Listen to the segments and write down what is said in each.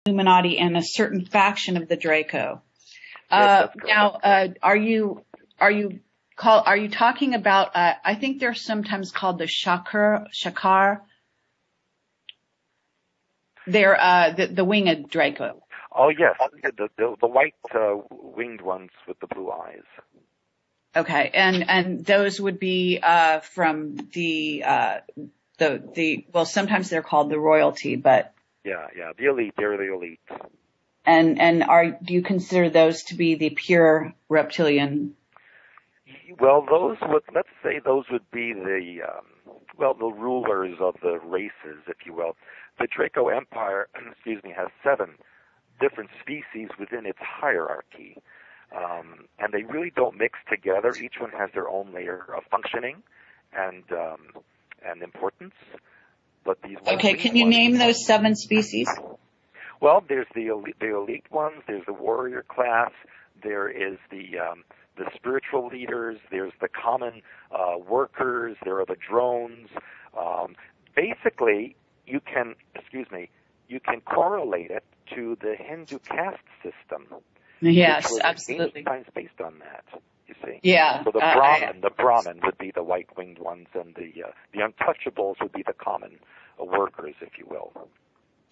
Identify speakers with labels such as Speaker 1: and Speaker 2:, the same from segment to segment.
Speaker 1: Illuminati and a certain faction of the Draco.
Speaker 2: Yes,
Speaker 1: now, are you talking about? I think they're sometimes called the Shakar. They're the winged Draco.
Speaker 2: Oh yes, the white winged ones with the blue eyes.
Speaker 1: Okay, and those would be from the well, sometimes they're called the royalty, but
Speaker 2: yeah, the elite. They're the elite.
Speaker 1: And do you consider those to be the pure reptilian?
Speaker 2: Well, let's say those would be the rulers of the races, if you will. The Draco Empire, has 7 different species within its hierarchy. And they really don't mix together. Each one has their own layer of functioning and importance. But these
Speaker 1: okay, can you name those 7 species?
Speaker 2: Well, there's the elite ones. There's the warrior class. There is the spiritual leaders. There's the common workers. There are the drones. Basically, you can correlate it to the Hindu caste system.
Speaker 1: Yes, absolutely.
Speaker 2: Times based on that, you see.
Speaker 1: Yeah.
Speaker 2: So the Brahmin would be the white-winged ones, and the untouchables would be the common workers, if you will.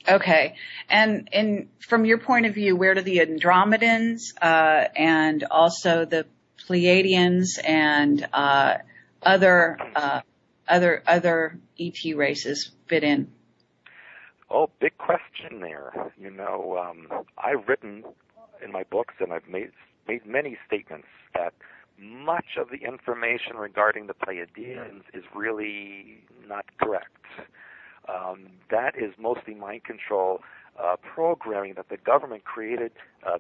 Speaker 1: Okay, and from your point of view, where do the Andromedans and also the Pleiadians and other ET races fit in?
Speaker 2: Oh, big question there. I've written in my books, and I've made many statements that much of the information regarding the Pleiadians is really not correct. That is mostly mind control programming that the government created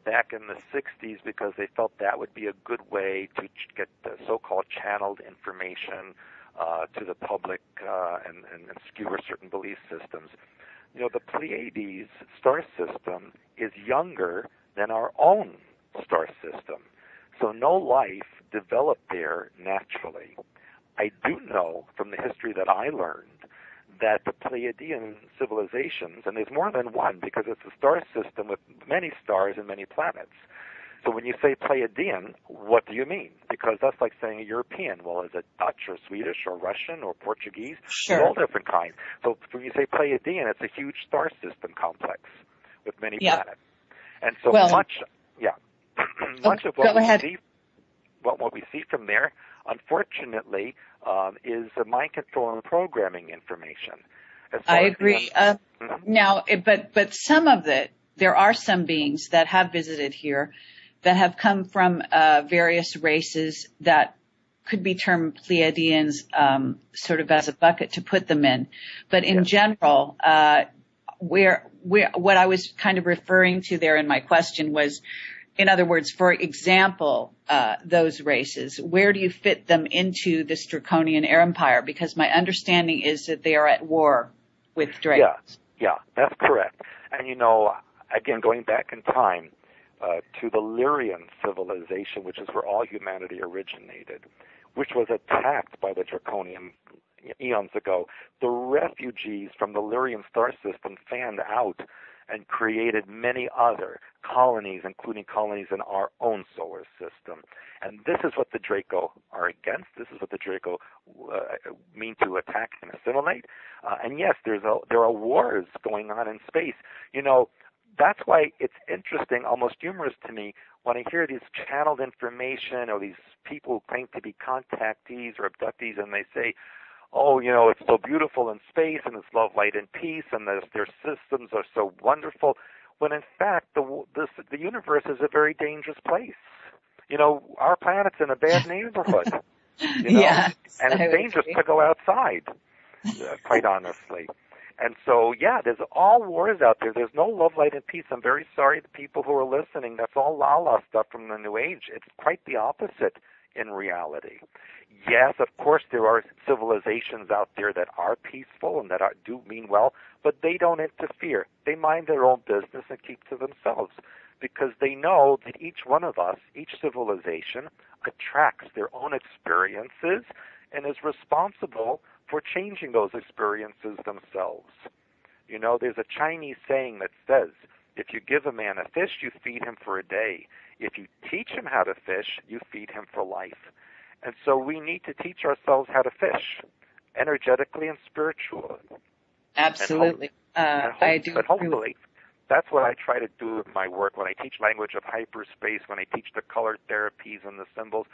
Speaker 2: back in the 60s because they felt that would be a good way to get the so-called channeled information to the public and skewer certain belief systems. The Pleiades star system is younger than our own star system, so no life developed there naturally. I do know from the history that I learned that the Pleiadian civilizations, and there's more than one because it's a star system with many stars and many planets. So when you say Pleiadian, what do you mean? Because that's like saying a European. Well, is it Dutch or Swedish or Russian or Portuguese?
Speaker 1: Sure.
Speaker 2: They're all different kinds. So when you say Pleiadian, it's a huge star system complex with many planets. And so much of what we see from there, unfortunately, is mind control and programming information.
Speaker 1: I agree. Now, but some of it, there are some beings that have visited here that have come from various races that could be termed Pleiadians, sort of as a bucket to put them in. But in general, what I was kind of referring to there in my question was, in other words, for example, those races, where do you fit them into this draconian empire? Because my understanding is that they are at war with dragons.
Speaker 2: Yeah, that's correct. And again, going back in time to the Lyrian civilization, which is where all humanity originated, which was attacked by the draconian eons ago, the refugees from the Lyrian star system fanned out and created many other colonies, including colonies in our own solar system. And this is what the Draco are against. This is what the Draco mean to attack and assimilate. And yes, there are wars going on in space. That's why it's interesting, almost humorous to me, when I hear these channeled information or these people who claim to be contactees or abductees, and they say, oh, it's so beautiful in space, and it's love, light, and peace, and their systems are so wonderful, when in fact the universe is a very dangerous place. Our planet's in a bad neighborhood.
Speaker 1: Yes,
Speaker 2: and it's dangerous to go outside, quite honestly. And so, there's all wars out there. There's no love, light, and peace. I'm very sorry to people who are listening. That's all la-la stuff from the New Age. It's quite the opposite in reality. Yes, of course, there are civilizations out there that are peaceful and that do mean well, but they don't interfere. They mind their own business and keep to themselves because they know that each one of us, each civilization, attracts their own experiences and is responsible for changing those experiences themselves. There's a Chinese saying that says, If you give a man a fish, you feed him for a day. If you teach him how to fish, you feed him for life. And so we need to teach ourselves how to fish, energetically and spiritually.
Speaker 1: Absolutely. I do.
Speaker 2: But hopefully, that's what I try to do with my work when I teach language of hyperspace, when I teach the color therapies and the symbols.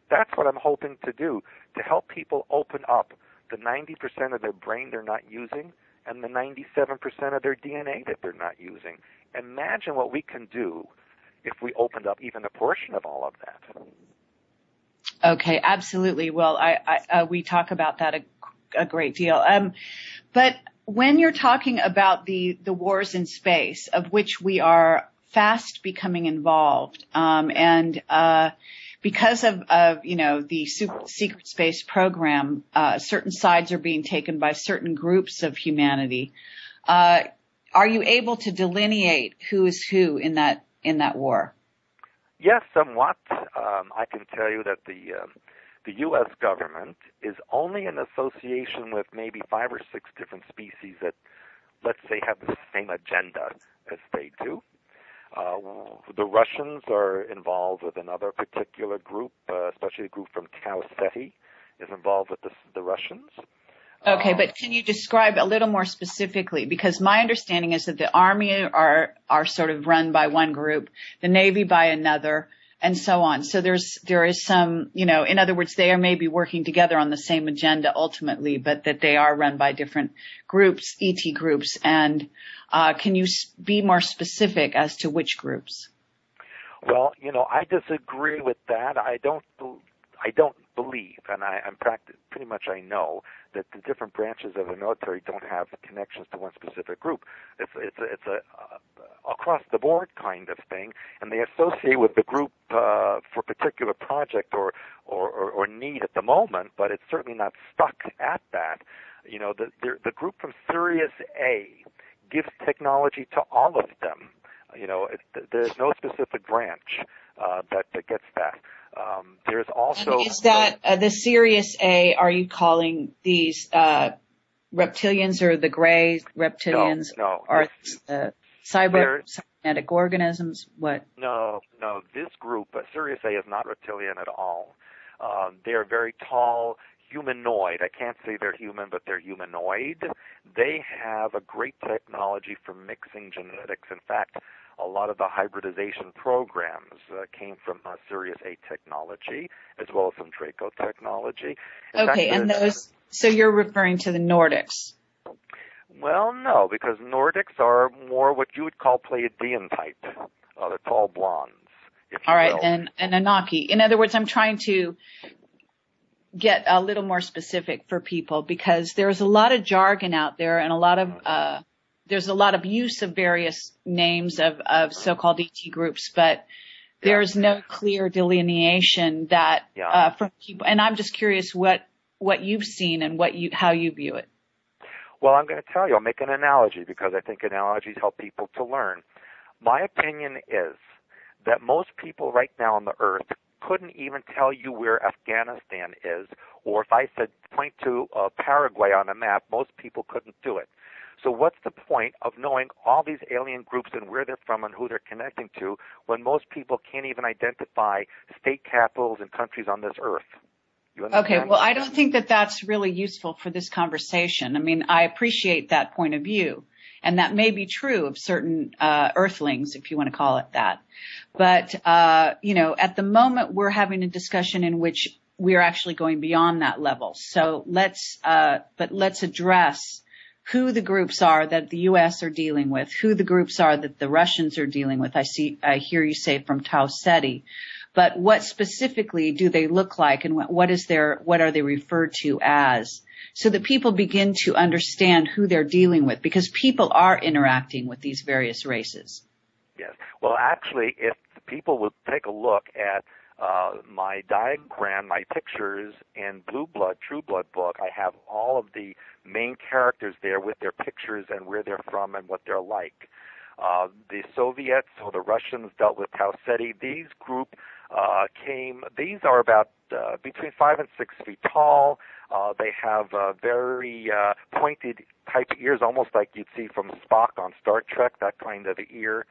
Speaker 2: That's what I'm hoping to do, to help people open up the 90% of their brain they're not using and the 97% of their DNA that they're not using. Imagine what we can do if we opened up even a portion of all of that.
Speaker 1: Okay, absolutely. Well, we talk about that a great deal. But when you're talking about the wars in space, of which we are fast becoming involved, and because of the secret space program, certain sides are being taken by certain groups of humanity. Are you able to delineate who is who in that war?
Speaker 2: Yes, somewhat. I can tell you that the U.S. government is only in association with maybe 5 or 6 different species that, let's say, have the same agenda as they do. The Russians are involved with another particular group, especially a group from Tau Ceti is involved with the Russians.
Speaker 1: Okay, but can you describe a little more specifically? Because my understanding is that the Army are sort of run by one group, the Navy by another, and so on. So there is some, in other words, they are maybe working together on the same agenda ultimately, but that they are run by different groups, ET groups. And can you be more specific as to which groups?
Speaker 2: Well, I disagree with that. I don't believe, and I'm pretty much I know that the different branches of the military don't have connections to one specific group. It's a across the board kind of thing, and they associate with the group for a particular project or need at the moment, but it's certainly not stuck at that. The group from Sirius A gives technology to all of them. There's no specific branch that gets that. There's also...
Speaker 1: And is that the Sirius A, are you calling these reptilians or the gray reptilians?
Speaker 2: No.
Speaker 1: Or cybernetic organisms? What?
Speaker 2: No. This group, Sirius A, is not reptilian at all. They're very tall, humanoid. I can't say they're human, but they're humanoid. They have a great technology for mixing genetics. In fact, a lot of the hybridization programs came from Sirius A technology, as well as some Draco technology.
Speaker 1: So you're referring to the Nordics?
Speaker 2: Well, no, because Nordics are more what you would call Pleiadian type, the tall blondes.
Speaker 1: All right, and Anunnaki. In other words, I'm trying to get a little more specific for people because there's a lot of jargon out there and a lot of there's a lot of use of various names of so-called ET groups, but there's no clear delineation that from people. And I'm just curious what you've seen and how you view it.
Speaker 2: Well, I'm going to tell you. I'll make an analogy because I think analogies help people to learn. My opinion is that most people right now on the earth couldn't even tell you where Afghanistan is, or if I said point to Paraguay on a map, most people couldn't do it. So what's the point of knowing all these alien groups and where they're from and who they're connecting to when most people can't even identify state capitals and countries on this earth? You understand?
Speaker 1: Okay, well, I don't think that that's really useful for this conversation. I mean, I appreciate that point of view, and that may be true of certain earthlings, if you want to call it that. But, at the moment, we're having a discussion in which we're actually going beyond that level. So let's address who the groups are that the U.S. are dealing with, who the groups are that the Russians are dealing with. I hear you say from Tau Ceti, but what specifically do they look like, and what are they referred to as, so that people begin to understand who they're dealing with, because people are interacting with these various races.
Speaker 2: Yes. Well, actually, if people would take a look at my diagram, my pictures in Blue Blood, True Blood book, I have all of the main characters there with their pictures and where they're from and what they're like. The Soviets or the Russians dealt with Tau Ceti. These group these are about between 5 and 6 feet tall. They have very pointed type ears, almost like you'd see from Spock on Star Trek, that kind of ear.